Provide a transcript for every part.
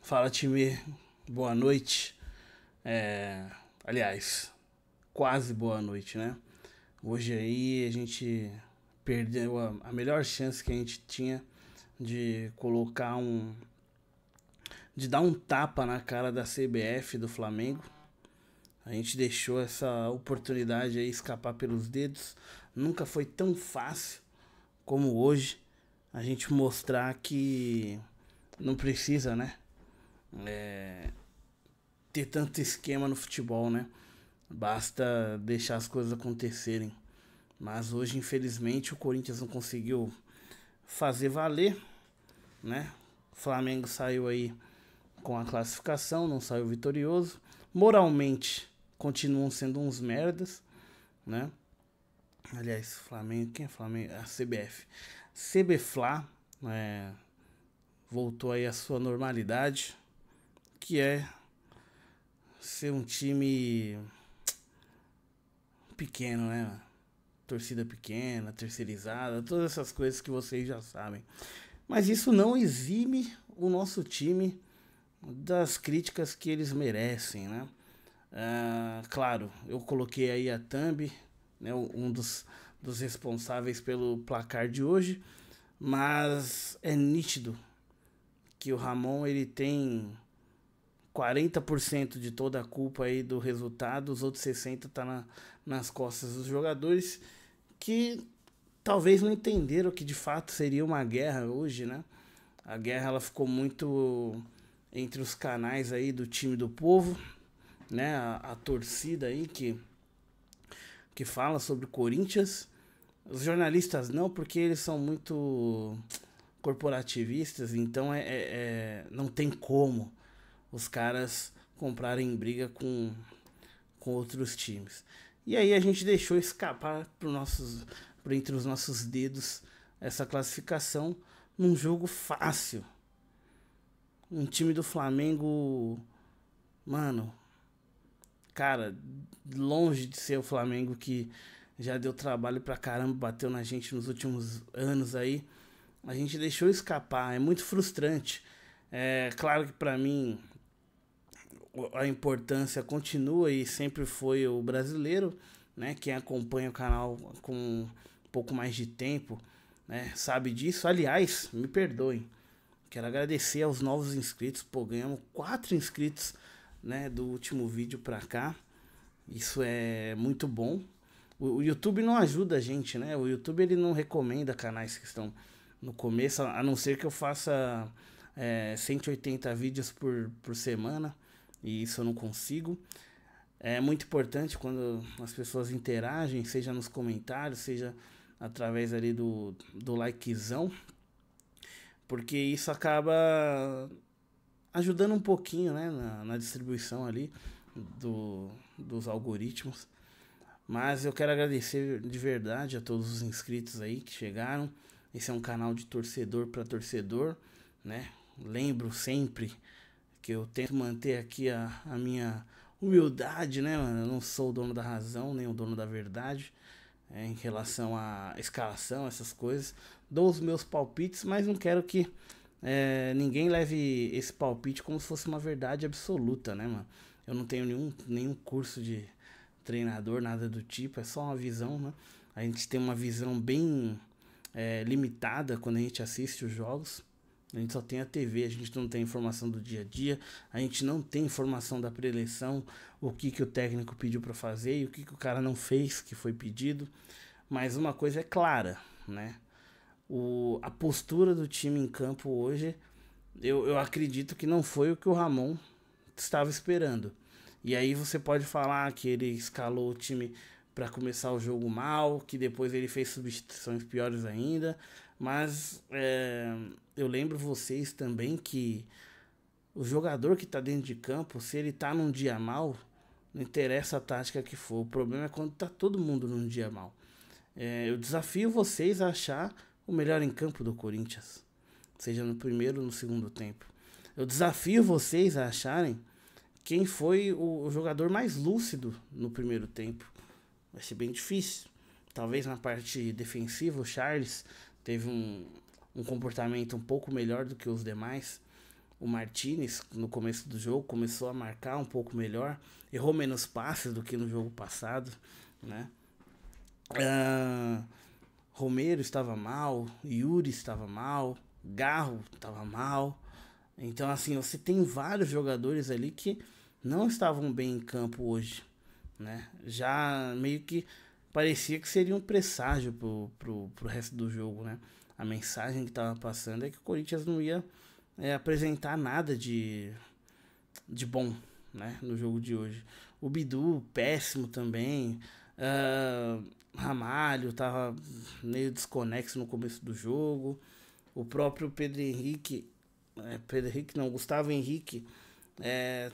Fala, time, boa noite. Aliás, quase boa noite, né? Hoje aí a gente perdeu a melhor chance que a gente tinha de colocar de dar um tapa na cara da CBF do Flamengo. A gente deixou essa oportunidade aí escapar pelos dedos. Nunca foi tão fácil como hoje a gente mostrar que não precisa, né? Ter tanto esquema no futebol, né? Basta deixar as coisas acontecerem. Mas hoje, infelizmente, o Corinthians não conseguiu fazer valer, né? O Flamengo saiu aí com a classificação, não saiu vitorioso. Moralmente, continuam sendo uns merdas, né? Aliás, Flamengo, quem é Flamengo? A CBF. CBFLA voltou aí à sua normalidade, que é ser um time pequeno, né? Torcida pequena, terceirizada, todas essas coisas que vocês já sabem. Mas isso não exime o nosso time das críticas que eles merecem, né? Claro, eu coloquei aí a Thumb, né, um dos responsáveis pelo placar de hoje, mas é nítido que o Ramon ele tem 40% de toda a culpa aí do resultado, os outros 60% tá nas costas dos jogadores que talvez não entenderam que de fato seria uma guerra hoje, né? A guerra ela ficou muito entre os canais aí do time do povo, né? A torcida aí que fala sobre o Corinthians. Os jornalistas não, porque eles são muito corporativistas, então não tem como os caras comprarem briga com outros times. E aí a gente deixou escapar por entre os nossos dedos essa classificação num jogo fácil. Um time do Flamengo, mano, cara, longe de ser o Flamengo que já deu trabalho pra caramba, bateu na gente nos últimos anos aí. A gente deixou escapar, é muito frustrante. É claro que pra mim a importância continua e sempre foi o brasileiro, né? Quem acompanha o canal com um pouco mais de tempo, né? Sabe disso. Aliás, me perdoem. Quero agradecer aos novos inscritos. Pô, ganhamos 4 inscritos, né? Do último vídeo pra cá. Isso é muito bom. O YouTube não ajuda a gente, né? O YouTube ele não recomenda canais que estão no começo, a não ser que eu faça 180 vídeos por semana. E isso eu não consigo. É muito importante quando as pessoas interagem, seja nos comentários, seja através ali do likezão, porque isso acaba ajudando um pouquinho, né, na distribuição ali dos algoritmos. Mas eu quero agradecer de verdade a todos os inscritos aí que chegaram. Esse é um canal de torcedor para torcedor, né? Lembro sempre que eu tento manter aqui a minha humildade, né, mano? Eu não sou o dono da razão, nem o dono da verdade, em relação à escalação, essas coisas. Dou os meus palpites, mas não quero que ninguém leve esse palpite como se fosse uma verdade absoluta, né, mano? Eu não tenho nenhum curso de treinador, nada do tipo, é só uma visão, né? A gente tem uma visão bem limitada quando a gente assiste os jogos. A gente só tem a TV, a gente não tem informação do dia a dia, a gente não tem informação da pré-eleição, o que o técnico pediu para fazer e o que o cara não fez, que foi pedido. Mas uma coisa é clara, né? A postura do time em campo hoje, eu acredito que não foi o que o Ramon estava esperando. E aí você pode falar que ele escalou o time para começar o jogo mal, que depois ele fez substituições piores ainda. Mas eu lembro vocês também que o jogador que tá dentro de campo, se ele tá num dia mal, não interessa a tática que for. O problema é quando tá todo mundo num dia mal. Eu desafio vocês a achar o melhor em campo do Corinthians, seja no primeiro ou no segundo tempo. Eu desafio vocês a acharem quem foi o jogador mais lúcido no primeiro tempo. Vai ser bem difícil. Talvez na parte defensiva o Charles teve um comportamento um pouco melhor do que os demais. O Martinez, no começo do jogo, começou a marcar um pouco melhor. Errou menos passes do que no jogo passado, né? Romero estava mal, Yuri estava mal, Garro estava mal. Então, assim, você tem vários jogadores ali que não estavam bem em campo hoje, né? Já meio que parecia que seria um presságio pro resto do jogo, né? A mensagem que estava passando é que o Corinthians não ia apresentar nada de bom, né? No jogo de hoje. O Bidu, péssimo também. Ramalho tava meio desconexo no começo do jogo. O próprio Pedro Henrique não, Gustavo Henrique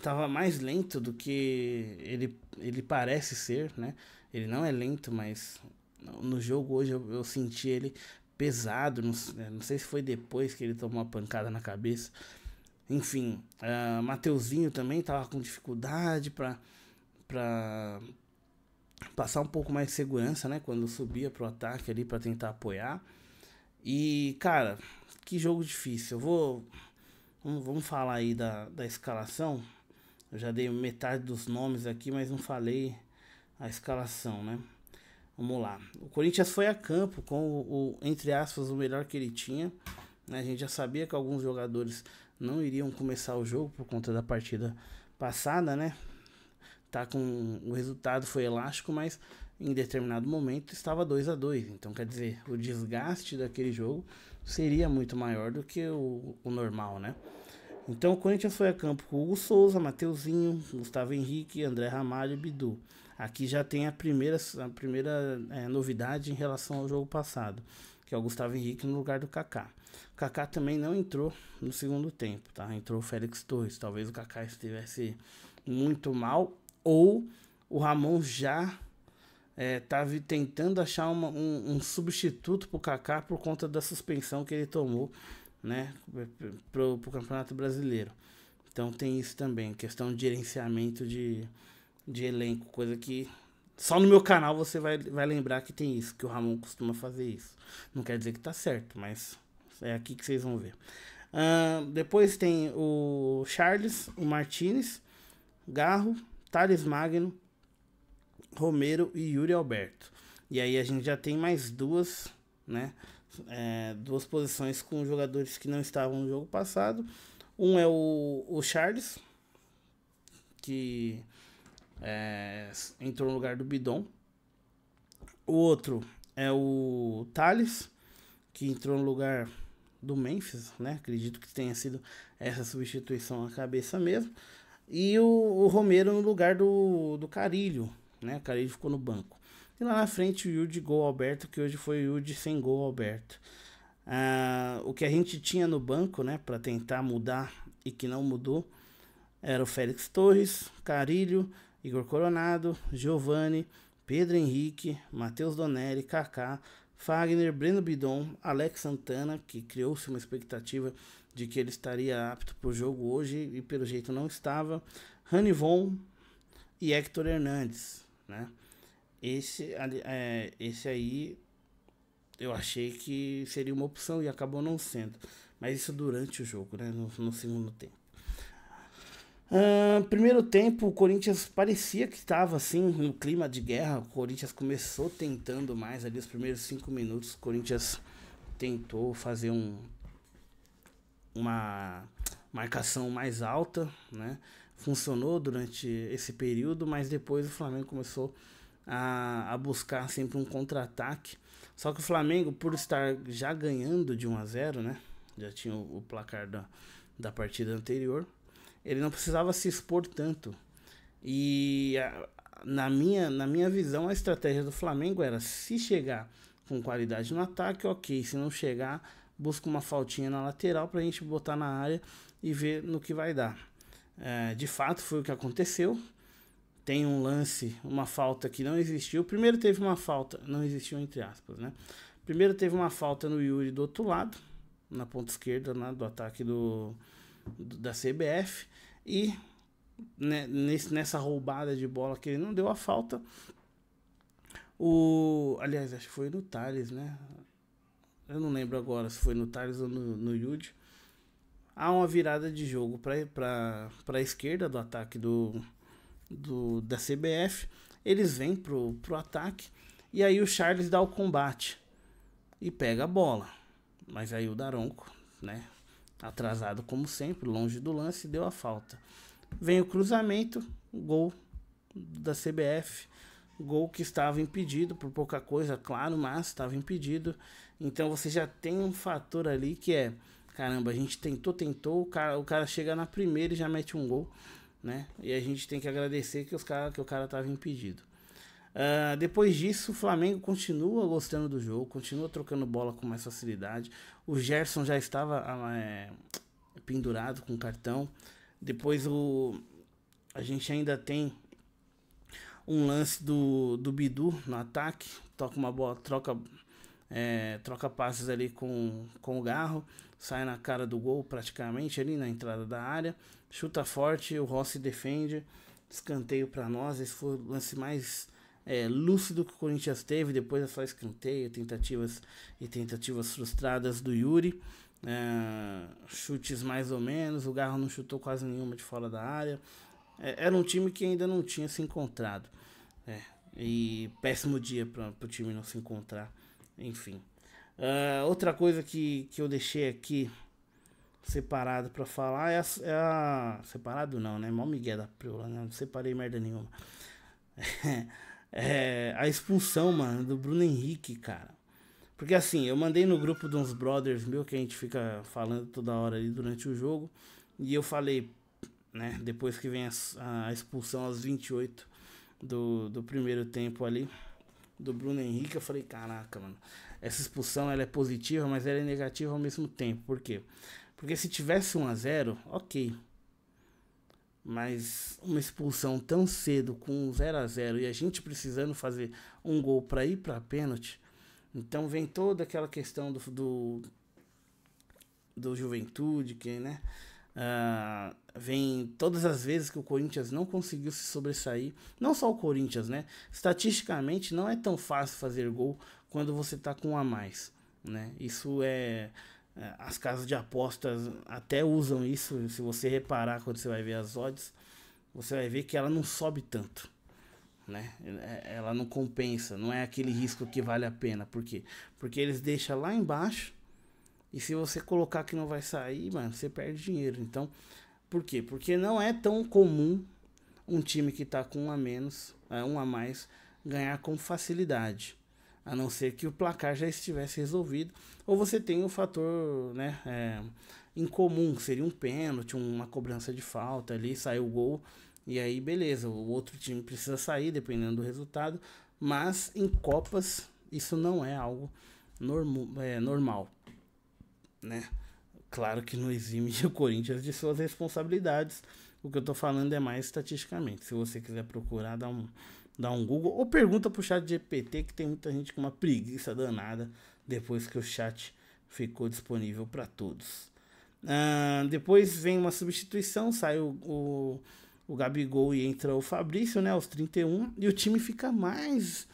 tava mais lento do que ele parece ser, né? Ele não é lento, mas no jogo hoje eu senti ele pesado. Não sei se foi depois que ele tomou uma pancada na cabeça. Enfim, Mateuzinho também tava com dificuldade para passar um pouco mais de segurança, né? Quando subia pro ataque ali para tentar apoiar. E, cara, que jogo difícil. Vamos falar aí da escalação. Eu já dei metade dos nomes aqui, mas não falei a escalação, né? Vamos lá. O Corinthians foi a campo com entre aspas, o melhor que ele tinha. A gente já sabia que alguns jogadores não iriam começar o jogo por conta da partida passada, né? O resultado foi elástico, mas em determinado momento estava 2-2. Então, quer dizer, o desgaste daquele jogo seria muito maior do que o normal, né? Então, o Corinthians foi a campo com Hugo Souza, Mateuzinho, Gustavo Henrique, André Ramalho e Bidu. Aqui já tem a primeira novidade em relação ao jogo passado, que é o Gustavo Henrique no lugar do Kaká. O Kaká também não entrou no segundo tempo, tá? Entrou o Félix Torres. Talvez o Kaká estivesse muito mal, ou o Ramon já estava tentando achar um substituto pro Kaká por conta da suspensão que ele tomou, né, pro Campeonato Brasileiro. Então tem isso também, questão de gerenciamento de elenco, coisa que só no meu canal você vai lembrar que tem isso, que o Ramon costuma fazer isso. Não quer dizer que tá certo, mas é aqui que vocês vão ver. Depois tem o Charles, o Martinez, Garro, Thales Magno, Romero e Yuri Alberto. E aí a gente já tem mais duas, né? Duas posições com jogadores que não estavam no jogo passado. Um é o Charles, que entrou no lugar do Bidon. O outro é o Thales, que entrou no lugar do Memphis, né? Acredito que tenha sido essa substituição à cabeça mesmo. E o Romero no lugar do Carilho, né? O Carilho ficou no banco. E lá na frente o Yudi Gol Alberto, que hoje foi o Yudi sem gol Alberto. O que a gente tinha no banco, né, para tentar mudar e que não mudou, era o Félix Torres, Carilho, Igor Coronado, Giovani, Pedro Henrique, Matheus Donelli, Kaká, Fagner, Breno Bidon, Alex Santana, que criou-se uma expectativa de que ele estaria apto para o jogo hoje e pelo jeito não estava, Ranivon e Hector Hernandes, né? Esse aí eu achei que seria uma opção e acabou não sendo, mas isso durante o jogo, né? No segundo tempo. Primeiro tempo, o Corinthians parecia que estava assim, no clima de guerra. O Corinthians começou tentando mais ali, os primeiros 5 minutos. O Corinthians tentou fazer uma marcação mais alta, né? Funcionou durante esse período, mas depois o Flamengo começou a buscar sempre um contra-ataque. Só que o Flamengo, por estar já ganhando de 1-0, né? Já tinha o placar da partida anterior. Ele não precisava se expor tanto. E na minha visão, a estratégia do Flamengo era: se chegar com qualidade no ataque, ok. Se não chegar, busca uma faltinha na lateral pra gente botar na área e ver no que vai dar. De fato, foi o que aconteceu. Tem um lance, uma falta que não existiu. Primeiro teve uma falta, não existiu entre aspas, né? Primeiro teve uma falta no Yuri do outro lado, na ponta esquerda, né, do ataque da CBF. E nessa roubada de bola que ele não deu a falta, aliás, acho que foi no Thales, né? Eu não lembro agora se foi no Thales ou no Yudi. há uma virada de jogo para a esquerda do ataque da CBF. Eles vêm pro ataque e aí o Charles dá o combate e pega a bola. Mas aí o Daronco, né, atrasado como sempre, longe do lance, deu a falta. Vem o cruzamento, gol da CBF, gol que estava impedido por pouca coisa, claro, mas estava impedido. Então você já tem um fator ali que é, caramba, a gente tentou, o cara chega na primeira e já mete um gol, né? E a gente tem que agradecer que o cara estava impedido. Depois disso, o Flamengo continua gostando do jogo, continua trocando bola com mais facilidade. O Gerson já estava pendurado com cartão. Depois a gente ainda tem um lance do Bidu no ataque, toca uma bola, troca passes ali com o Garro, sai na cara do gol praticamente ali na entrada da área, chuta forte, o Rossi defende, escanteio para nós. Esse foi o lance mais lúcido que o Corinthians teve. Depois é só escanteio, tentativas frustradas do Yuri, chutes mais ou menos, o Garro não chutou quase nenhuma de fora da área. Era um time que ainda não tinha se encontrado, e péssimo dia para o time não se encontrar, enfim. Outra coisa que eu deixei aqui separado para falar separado não, né? Mó migué da Priola, né? Não separei merda nenhuma. A expulsão, mano, do Bruno Henrique, cara. Porque assim, eu mandei no grupo de uns brothers meu que a gente fica falando toda hora ali durante o jogo. E eu falei, né, depois que vem a expulsão aos 28 do primeiro tempo ali, do Bruno Henrique, eu falei, caraca, mano, essa expulsão ela é positiva, mas ela é negativa ao mesmo tempo. Por quê? Porque se tivesse 1-0, ok. Mas uma expulsão tão cedo com 0-0 e a gente precisando fazer um gol para ir para pênalti, então vem toda aquela questão do Juventude, que, né, vem todas as vezes que o Corinthians não conseguiu se sobressair. Não só o Corinthians, né? Estatisticamente não é tão fácil fazer gol quando você tá com um a mais, né? Isso as casas de apostas até usam isso. Se você reparar, quando você vai ver as odds, você vai ver que ela não sobe tanto, né? Ela não compensa, não é aquele risco que vale a pena. Por quê? Porque eles deixam lá embaixo e se você colocar que não vai sair, mano, você perde dinheiro. Então, por quê? Porque não é tão comum um time que tá com um a menos, um a mais, ganhar com facilidade. A não ser que o placar já estivesse resolvido. Ou você tem um fator, né, incomum, que seria um pênalti, uma cobrança de falta ali, saiu o gol. E aí, beleza, o outro time precisa sair, dependendo do resultado. Mas em Copas, isso não é algo normal, né? Claro que não exime o Corinthians de suas responsabilidades. O que eu tô falando é mais estatisticamente. Se você quiser procurar, dá um Google. Ou pergunta pro chat GPT, que tem muita gente com uma preguiça danada depois que o chat ficou disponível para todos. Depois vem uma substituição, sai o Gabigol e entra o Fabrício, né, aos 31, e o time fica mais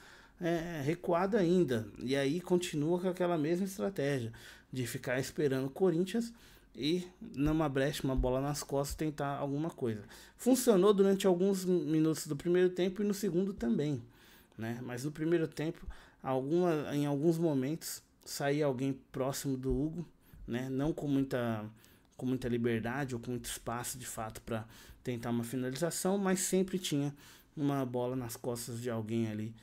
recuado ainda. E aí continua com aquela mesma estratégia de ficar esperando o Corinthians e numa brecha, uma bola nas costas, tentar alguma coisa. Funcionou durante alguns minutos do primeiro tempo e no segundo também, né? Mas no primeiro tempo, em alguns momentos, saía alguém próximo do Hugo, né? Não com muita liberdade ou com muito espaço de fato para tentar uma finalização, mas sempre tinha uma bola nas costas de alguém ali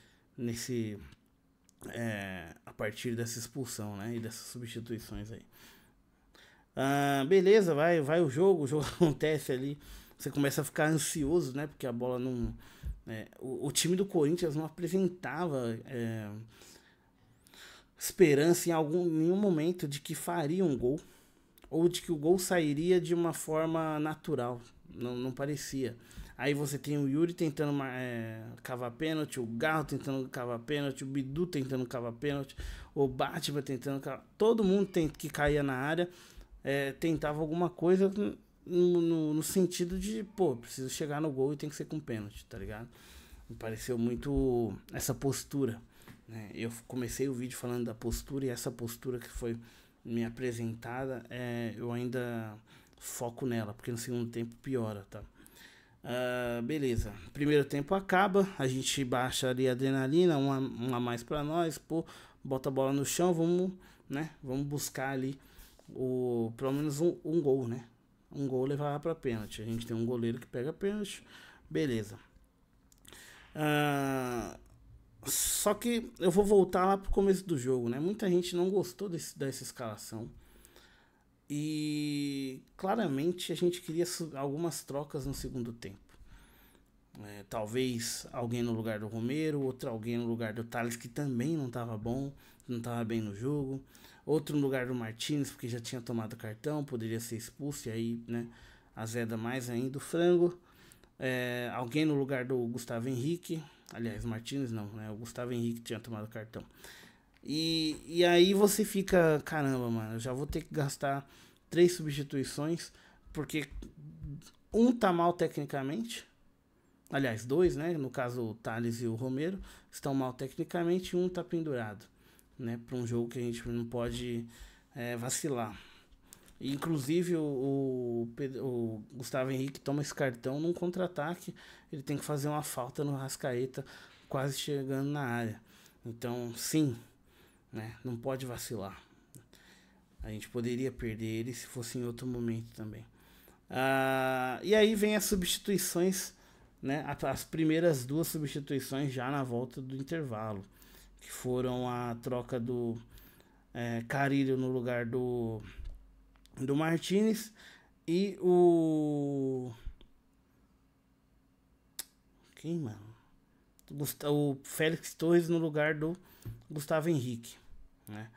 a partir dessa expulsão, né? E dessas substituições aí. Beleza, vai o jogo acontece ali, você começa a ficar ansioso, né? Porque a bola não... o time do Corinthians não apresentava esperança em nenhum momento de que faria um gol, ou de que o gol sairia de uma forma natural, não parecia. Aí você tem o Yuri tentando cavar pênalti, o Garro tentando cavar pênalti, o Bidu tentando cavar pênalti, o Batman tentando cavar... Todo mundo que caía na área tentava alguma coisa no sentido de, pô, preciso chegar no gol e tem que ser com pênalti, tá ligado? Me pareceu muito essa postura, né? Eu comecei o vídeo falando da postura, e essa postura que foi me apresentada, eu ainda foco nela, porque no segundo tempo piora, tá? Beleza, primeiro tempo acaba, a gente baixa ali a adrenalina, uma a mais pra nós, pô, bota a bola no chão, vamos, né, vamos buscar ali pelo menos um gol, né, um gol levar pra pênalti, a gente tem um goleiro que pega pênalti, beleza. Só que eu vou voltar lá pro começo do jogo, né, muita gente não gostou dessa escalação, e claramente a gente queria algumas trocas no segundo tempo. Talvez alguém no lugar do Romero, outro alguém no lugar do Thales, que também não estava bom, não estava bem no jogo. Outro no lugar do Martins, porque já tinha tomado cartão, poderia ser expulso, e aí, né, azeda mais ainda o frango. Alguém no lugar do Gustavo Henrique, aliás, Martins não, né, o Gustavo Henrique tinha tomado cartão. E aí você fica, caramba, mano, eu já vou ter que gastar 3 substituições, porque um tá mal tecnicamente, aliás, 2, né, no caso o Thales e o Romero, estão mal tecnicamente e um tá pendurado, né, para um jogo que a gente não pode vacilar. E, inclusive o Gustavo Henrique toma esse cartão num contra-ataque, ele tem que fazer uma falta no Rascaeta, quase chegando na área. Então, sim, né, não pode vacilar. A gente poderia perder ele se fosse em outro momento também. E aí vem as substituições, né, as primeiras 2 substituições já na volta do intervalo, que foram a troca do Carrilho no lugar do Martínez e quem, mano? O Félix Torres no lugar do Gustavo Henrique, né?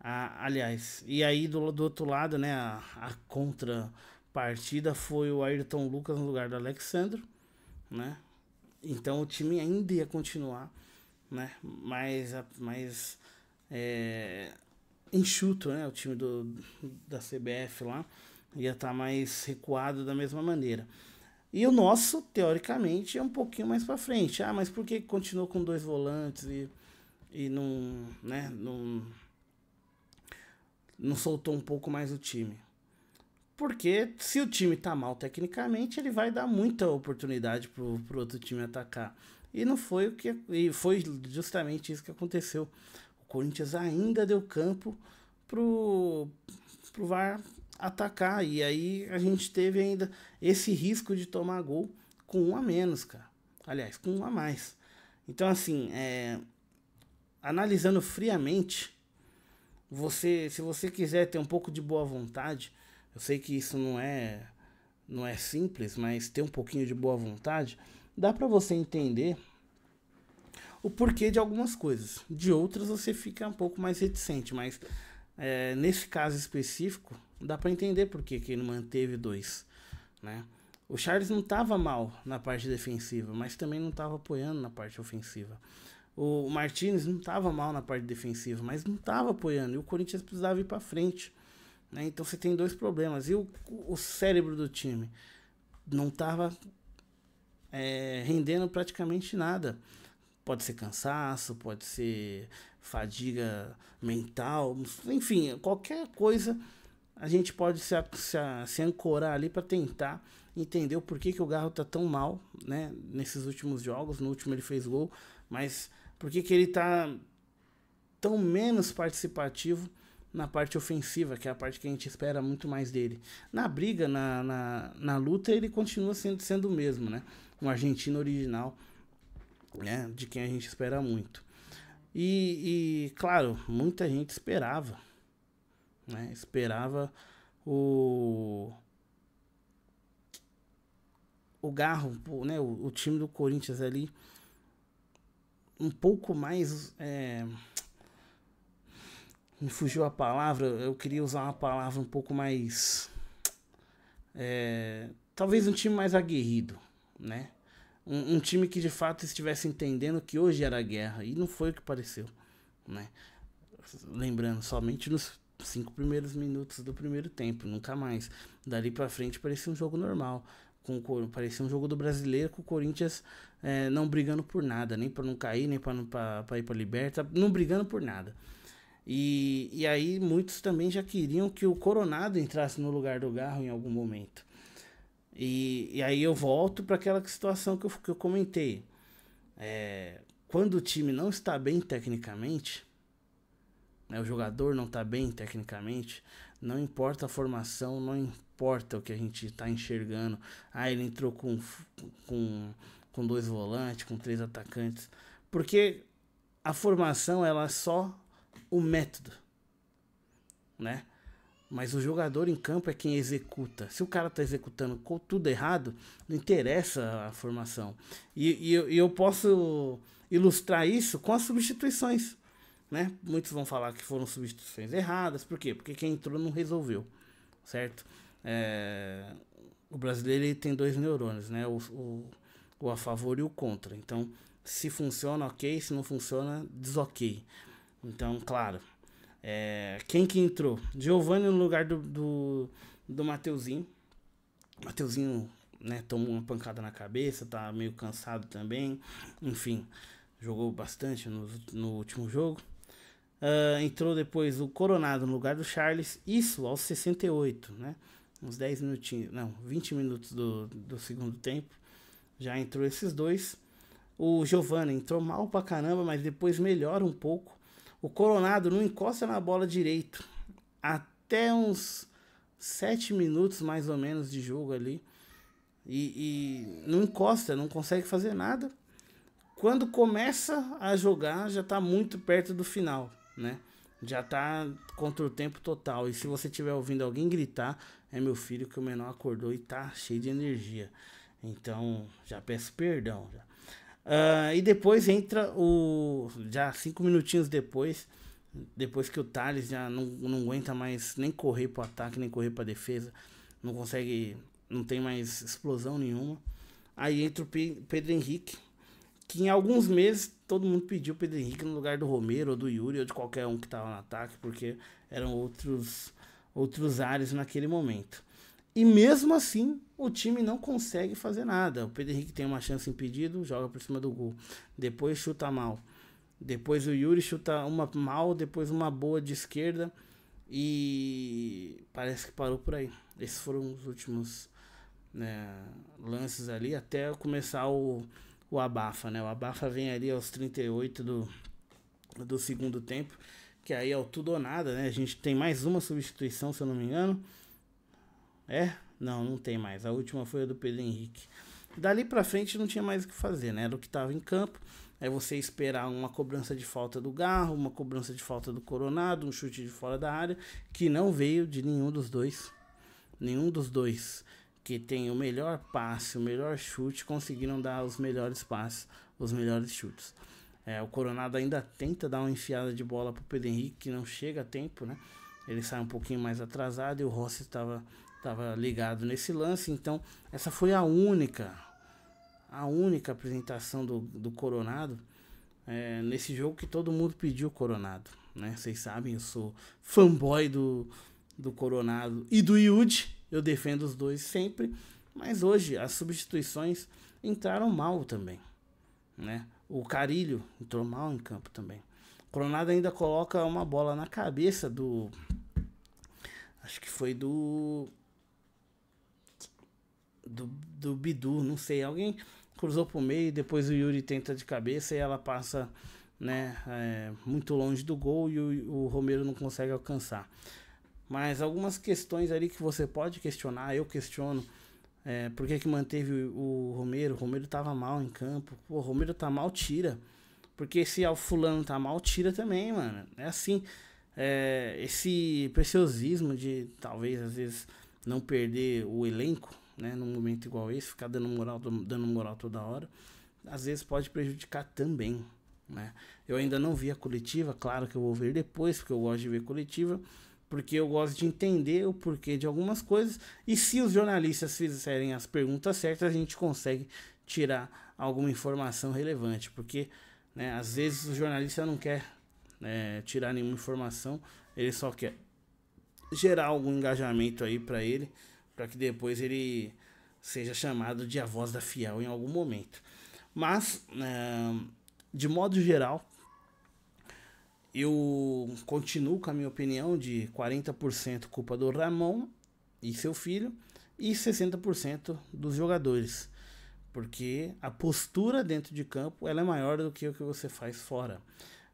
Aliás, e aí do outro lado, né, a contrapartida foi o Ayrton Lucas no lugar do Alexandro, né? Então o time ainda ia continuar, né? Mas enxuto, né? O time da CBF lá ia estar mais recuado da mesma maneira. E o nosso, teoricamente, é um pouquinho mais pra frente. Mas por que continuou com 2 volantes e não, né, não soltou um pouco mais o time? Porque se o time tá mal tecnicamente, ele vai dar muita oportunidade pro outro time atacar. E não foi e foi justamente isso que aconteceu. O Corinthians ainda deu campo pro VAR atacar. E aí a gente teve ainda esse risco de tomar gol com 1 a menos, cara. Aliás, com 1 a mais. Então, assim, analisando friamente, se você quiser ter um pouco de boa vontade, eu sei que isso não é simples, mas ter um pouquinho de boa vontade, dá pra você entender o porquê de algumas coisas. De outras você fica um pouco mais reticente, mas nesse caso específico, dá pra entender por que ele manteve 2, né? O Charles não estava mal na parte defensiva, mas também não estava apoiando na parte ofensiva. O Martínez não estava mal na parte defensiva, mas não estava apoiando. E o Corinthians precisava ir para frente, né? Então você tem 2 problemas. E o cérebro do time não estava rendendo praticamente nada. Pode ser cansaço, pode ser fadiga mental, enfim, qualquer coisa a gente pode se ancorar ali para tentar entender o porquê que o Garro tá tão mal, né, nesses últimos jogos. No último ele fez gol, mas por que ele tá tão menos participativo na parte ofensiva, que é a parte que a gente espera muito mais dele. Na briga, na luta, ele continua sendo o mesmo, né, um argentino original, né, de quem a gente espera muito. E claro, muita gente esperava, né, o Garro, né, o time do Corinthians ali um pouco mais, me fugiu a palavra, eu queria usar uma palavra um pouco mais, talvez um time mais aguerrido, né? Um time que de fato estivesse entendendo que hoje era guerra, e não foi o que pareceu, né? Lembrando, somente nos 5 primeiros minutos do primeiro tempo, nunca mais. Dali pra frente parecia um jogo normal, parecia um jogo do Brasileiro, com o Corinthians não brigando por nada, nem pra não cair, nem pra ir pra Liberta, não brigando por nada. E aí muitos também já queriam que o Coronado entrasse no lugar do Garro em algum momento. E aí eu volto para aquela situação que eu comentei. Quando o time não está bem tecnicamente, né, o jogador não está bem tecnicamente, não importa a formação, não importa o que a gente está enxergando. Ah, ele entrou com dois volantes, com três atacantes. Porque a formação ela é só o método, né? Mas o jogador em campo é quem executa. Se o cara tá executando tudo errado, não interessa a formação. E eu posso ilustrar isso com as substituições, né? Muitos vão falar que foram substituições erradas. Por quê? Porque quem entrou não resolveu, certo? O brasileiro ele tem dois neurônios, né? O a favor e o contra. Então, se funciona, ok. Se não funciona, desoquei. Então, claro, quem que entrou? Giovani no lugar do Mateuzinho. Mateuzinho, né, tomou uma pancada na cabeça, tá meio cansado também. Enfim, jogou bastante no último jogo. Entrou depois o Coronado no lugar do Charles. Isso aos 68, né? Uns 10 minutinhos, não, 20 minutos do segundo tempo. Já entrou esses dois. O Giovani entrou mal pra caramba, mas depois melhora um pouco. O Coronado não encosta na bola direito. Até uns 7 minutos mais ou menos de jogo ali. E não encosta, não consegue fazer nada. Quando começa a jogar, já tá muito perto do final, né? Já tá contra o tempo total. E se você estiver ouvindo alguém gritar, é meu filho que o menor acordou e tá cheio de energia. Então, já peço perdão. Já. E depois entra já 5 minutinhos depois que o Thales já não aguenta mais nem correr pro ataque, nem correr pra defesa. Não consegue, não tem mais explosão nenhuma. Aí entra o Pedro Henrique, que em alguns meses todo mundo pediu o Pedro Henrique no lugar do Romero, ou do Yuri, ou de qualquer um que tava no ataque, porque eram outros ares naquele momento. E mesmo assim, o time não consegue fazer nada. O Pedro Henrique tem uma chance impedido, joga por cima do gol. Depois chuta mal. Depois o Yuri chuta uma mal, depois uma boa de esquerda. E parece que parou por aí. Esses foram os últimos, né, lances ali, até começar o abafa, né? O abafa vem ali aos 38 do segundo tempo, que aí é o tudo ou nada, né? A gente tem mais uma substituição, se eu não me engano. Não tem mais. A última foi a do Pedro Henrique. Dali pra frente não tinha mais o que fazer, né? Era o que tava em campo. É você esperar uma cobrança de falta do Garro, uma cobrança de falta do Coronado, um chute de fora da área, que não veio de nenhum dos dois. Nenhum dos dois que tem o melhor passe, o melhor chute, conseguiram dar os melhores passes, os melhores chutes. O Coronado ainda tenta dar uma enfiada de bola pro Pedro Henrique, que não chega a tempo, né? Ele sai um pouquinho mais atrasado e o Rossi estava ligado nesse lance. Então essa foi a única apresentação do Coronado nesse jogo que todo mundo pediu o Coronado, né? Vocês sabem, eu sou fanboy do Coronado e do Yudi, eu defendo os dois sempre, mas hoje as substituições entraram mal também, né? O Carilho entrou mal em campo também. O Coronado ainda coloca uma bola na cabeça acho que foi do Bidu, não sei, alguém cruzou pro meio, depois o Yuri tenta de cabeça e ela passa, né, muito longe do gol e o Romero não consegue alcançar. Mas algumas questões ali que você pode questionar, eu questiono, por que manteve o Romero? O Romero tava mal em campo. Pô, o Romero tá mal, tira. Porque se o fulano tá mal, tira também, mano. É assim, esse preciosismo de talvez às vezes não perder o elenco, né, num momento igual esse, ficar dando moral toda hora, às vezes pode prejudicar também, né? Eu ainda não vi a coletiva, claro que eu vou ver depois, porque eu gosto de ver coletiva, porque eu gosto de entender o porquê de algumas coisas, e se os jornalistas fizerem as perguntas certas, a gente consegue tirar alguma informação relevante, porque, né, às vezes o jornalista não quer tirar nenhuma informação, ele só quer gerar algum engajamento aí para ele, para que depois ele seja chamado de a voz da fiel em algum momento. Mas, de modo geral, Eu continuo com a minha opinião de 40% culpa do Ramon e seu filho e 60% dos jogadores. Porque a postura dentro de campo ela é maior do que o que você faz fora.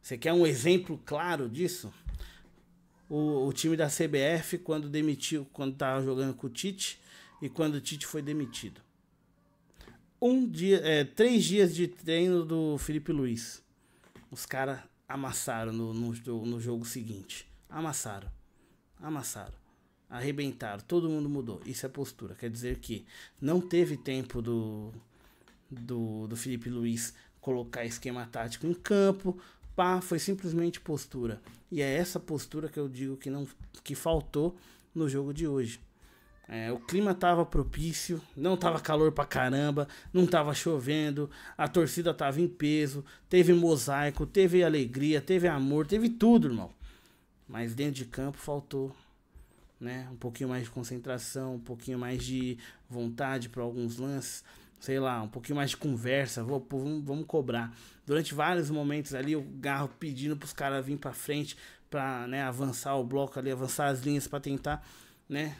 Você quer um exemplo claro disso? O time da CBF quando demitiu, quando estava jogando com o Tite e quando o Tite foi demitido. 3 dias de treino do Felipe Luiz. Os caras amassaram no jogo seguinte. Amassaram. Arrebentaram. Todo mundo mudou. Isso é postura. Quer dizer que não teve tempo do Felipe Luiz colocar esquema tático em campo. Foi simplesmente postura. E é essa postura que eu digo que faltou no jogo de hoje. O clima tava propício, não tava calor pra caramba, não tava chovendo, a torcida tava em peso, teve mosaico, teve alegria, teve amor, teve tudo, irmão. Mas dentro de campo faltou, né? Um pouquinho mais de concentração, um pouquinho mais de vontade para alguns lances, sei lá, um pouquinho mais de conversa, vamos cobrar. Durante vários momentos ali, o Garro pedindo pros caras virem pra frente, pra, né, avançar o bloco ali, avançar as linhas pra tentar, né,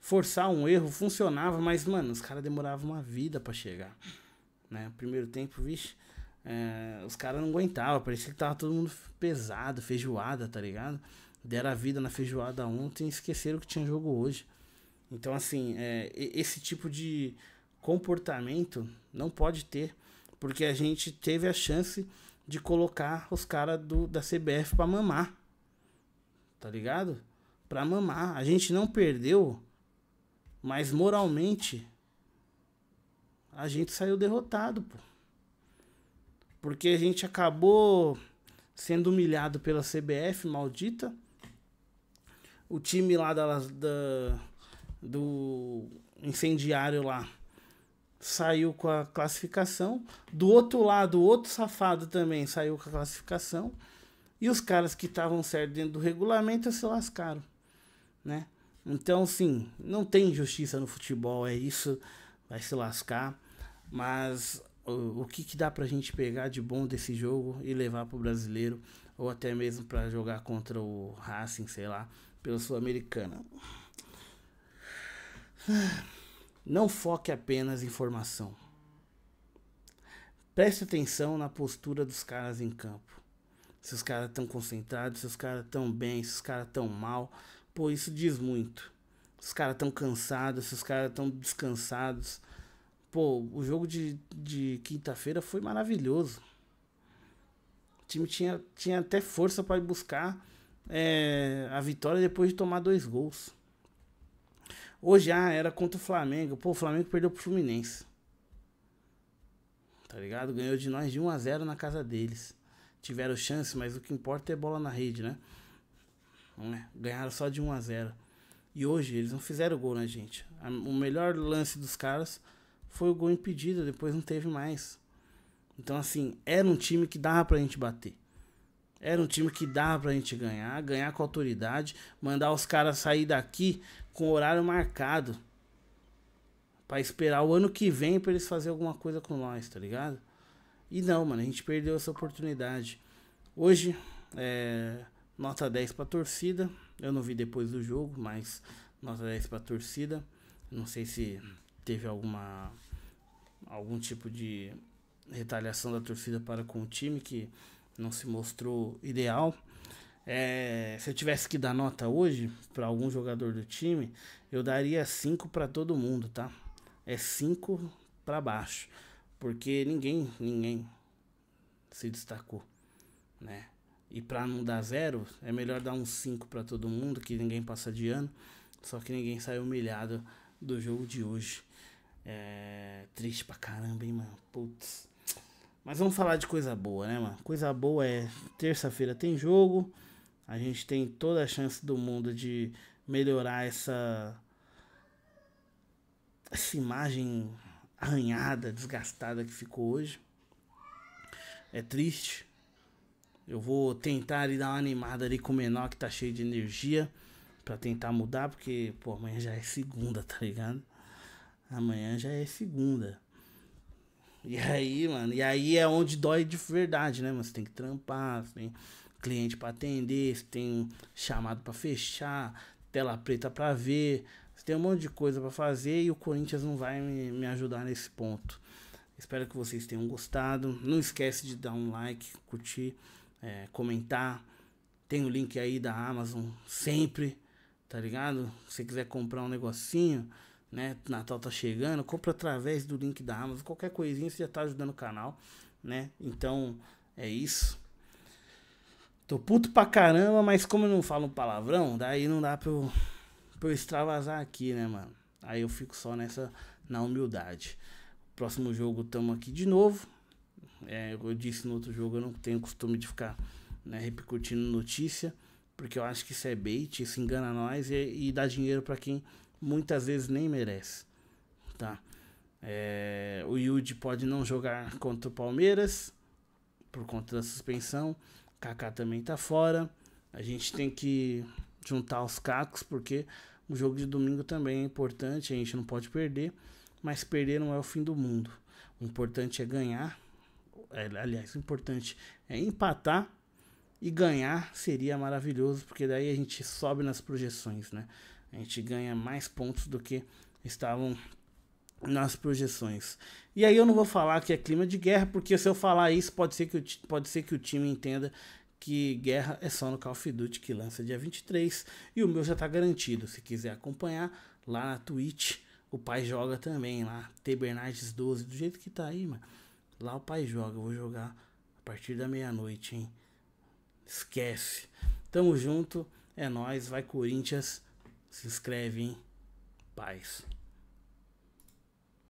forçar um erro, funcionava, mas, mano, os caras demoravam uma vida pra chegar, né? Primeiro tempo, vixe, os caras não aguentavam, parecia que tava todo mundo pesado, feijoada, tá ligado? Deram a vida na feijoada ontem e esqueceram que tinha jogo hoje. Então, assim, esse tipo de comportamento não pode ter, porque a gente teve a chance de colocar os caras da CBF pra mamar, tá ligado? Pra mamar. A gente não perdeu, mas moralmente a gente saiu derrotado, pô. Porque a gente acabou sendo humilhado pela CBF maldita. O time lá do incendiário lá saiu com a classificação. Do outro lado, o outro safado também saiu com a classificação. E os caras que estavam certos dentro do regulamento se lascaram, né? Então, sim, não tem justiça no futebol, é isso, vai se lascar. Mas o que dá pra gente pegar de bom desse jogo e levar pro brasileiro, ou até mesmo pra jogar contra o Racing, sei lá, pela Sul-Americana? Não foque apenas em formação. Preste atenção na postura dos caras em campo. Se os caras estão concentrados, se os caras estão bem, se os caras estão mal. Pô, isso diz muito. Se os caras estão cansados, se os caras estão descansados. Pô, o jogo de quinta-feira foi maravilhoso. O time tinha até força para ir buscar a vitória depois de tomar 2 gols. Hoje era contra o Flamengo. Pô, o Flamengo perdeu pro Fluminense. Tá ligado? Ganhou de nós de 1-0 na casa deles. Tiveram chance, mas o que importa é bola na rede, né? Ganharam só de 1-0. E hoje eles não fizeram gol na gente. O melhor lance dos caras foi o gol impedido, depois não teve mais. Então, assim, era um time que dava pra gente bater. Era um time que dava pra gente ganhar com autoridade, mandar os caras sair daqui com horário marcado. Pra esperar o ano que vem pra eles fazerem alguma coisa com nós, tá ligado? E não, mano, a gente perdeu essa oportunidade. Hoje, nota 10 pra torcida. Eu não vi depois do jogo, mas nota 10 pra torcida. Não sei se teve algum tipo de retaliação da torcida para com o time, que não se mostrou ideal. Se eu tivesse que dar nota hoje para algum jogador do time, eu daria 5 para todo mundo, tá? 5 para baixo, porque ninguém se destacou, né? E para não dar 0, é melhor dar um 5 para todo mundo, que ninguém passa de ano. Só que ninguém saiu humilhado do jogo de hoje. Triste pra caramba, hein, mano? Putz. Mas vamos falar de coisa boa, né, mano? Coisa boa é terça-feira tem jogo. A gente tem toda a chance do mundo de melhorar essa imagem arranhada, desgastada que ficou hoje. É triste. Eu vou tentar ali dar uma animada ali com o menor que tá cheio de energia, pra tentar mudar, porque, pô, amanhã já é segunda, tá ligado? Amanhã já é segunda. E aí, mano, é onde dói de verdade, né, mano? Você tem que trampar, você tem cliente para atender, se tem chamado para fechar, tela preta para ver, se tem um monte de coisa para fazer e o Corinthians não vai me ajudar nesse ponto. Espero que vocês tenham gostado. Não esquece de dar um like, curtir, comentar. Tem o link aí da Amazon sempre, tá ligado? Se você quiser comprar um negocinho, né? Natal tá chegando, compra através do link da Amazon. Qualquer coisinha você já tá ajudando o canal, né? Então é isso. Tô puto pra caramba, mas como eu não falo palavrão, daí não dá pra eu extravasar aqui, né, mano? Aí eu fico só na humildade. Próximo jogo tamo aqui de novo. Eu disse no outro jogo, eu não tenho costume de ficar, né, repercutindo notícia, porque eu acho que isso é bait, isso engana nós e dá dinheiro pra quem muitas vezes nem merece, tá? O Yudi pode não jogar contra o Palmeiras por conta da suspensão. Kaká também tá fora. A gente tem que juntar os cacos, porque o jogo de domingo também é importante, a gente não pode perder, mas perder não é o fim do mundo. O importante é ganhar. Aliás, o importante é empatar, e ganhar seria maravilhoso, porque daí a gente sobe nas projeções, né? A gente ganha mais pontos do que estavam nas projeções. E aí eu não vou falar que é clima de guerra, porque se eu falar isso, pode ser que o time entenda que guerra é só no Call of Duty, que lança dia 23, e o meu já tá garantido. Se quiser acompanhar lá na Twitch, o pai joga também lá, T Bernardes 12, do jeito que tá aí, mano. Lá o pai joga, eu vou jogar a partir da meia-noite, hein? Esquece. Tamo junto, é nóis, vai Corinthians, se inscreve, hein? Paz.